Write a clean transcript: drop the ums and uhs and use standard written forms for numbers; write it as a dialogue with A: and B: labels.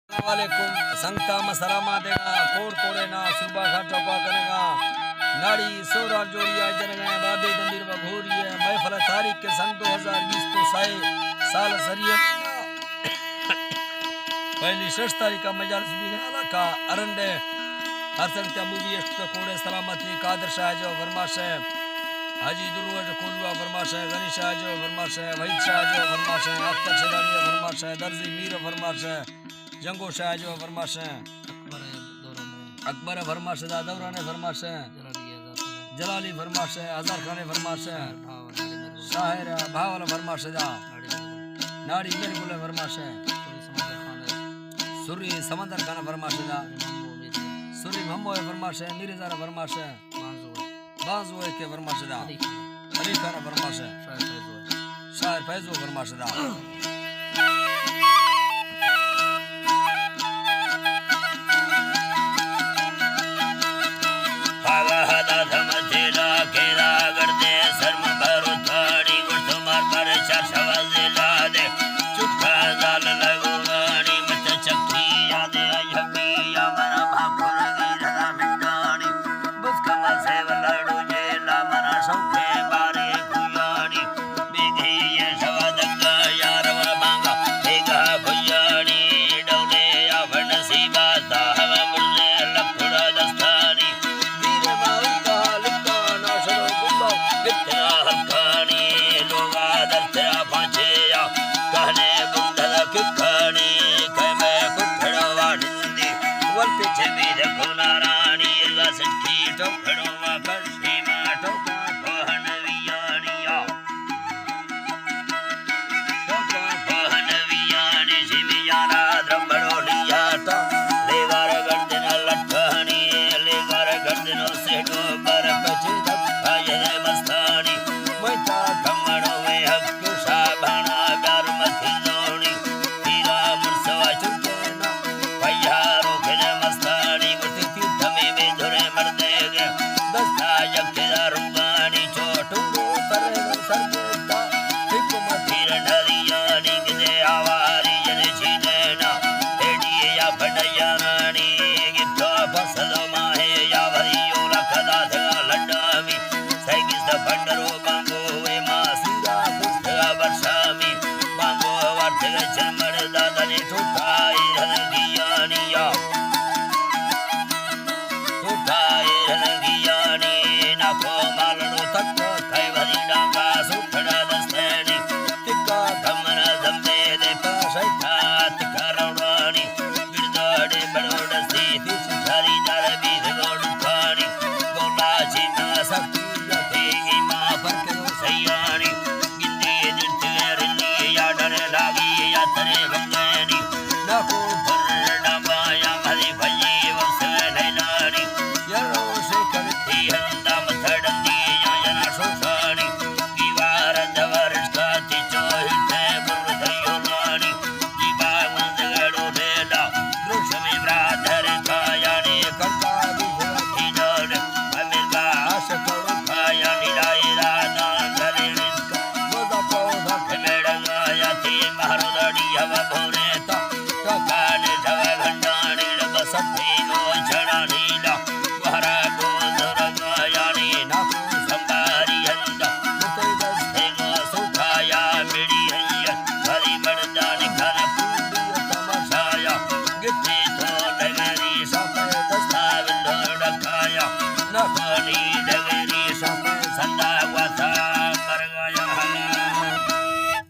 A: वालेकुम संगता मसलामा देगा कोड कोड़े ना सुबह खा चौका करेगा नाड़ी सोरा जोड़िया जरगा बाबे दंडीर बघोरी है महफल तारीख के सन 2020 को साल सरिया पहली 6 तारीख का मजालिस भी का अरंडे हर संगता मूवी अष्ट कोड़े सलामती कादर शाह जो फरमाश है हाजी दुर्वज कोलुआ फरमाश है गणेश शाह जो फरमाश है वहीद शाह जो फरमाश है अख्तर शेदानी फरमाश है दर्जी मीर फरमाश है जंगो शाह जो फरमाश है अकबर फरमाश है दौरा ने फरमाश है जलाली फरमाश है हजार खाने फरमाश है शाहिर भावल फरमाश है नाड़ी मेरे गुले फरमाश है सुरी समंदर खाना फरमाश है सुरी भम्बो फरमाश है मीरे ज़रा फरमाश है बाजू के फरमाश है अली खाना फरमाश है शायर फैजो फरमाश है
B: Funny.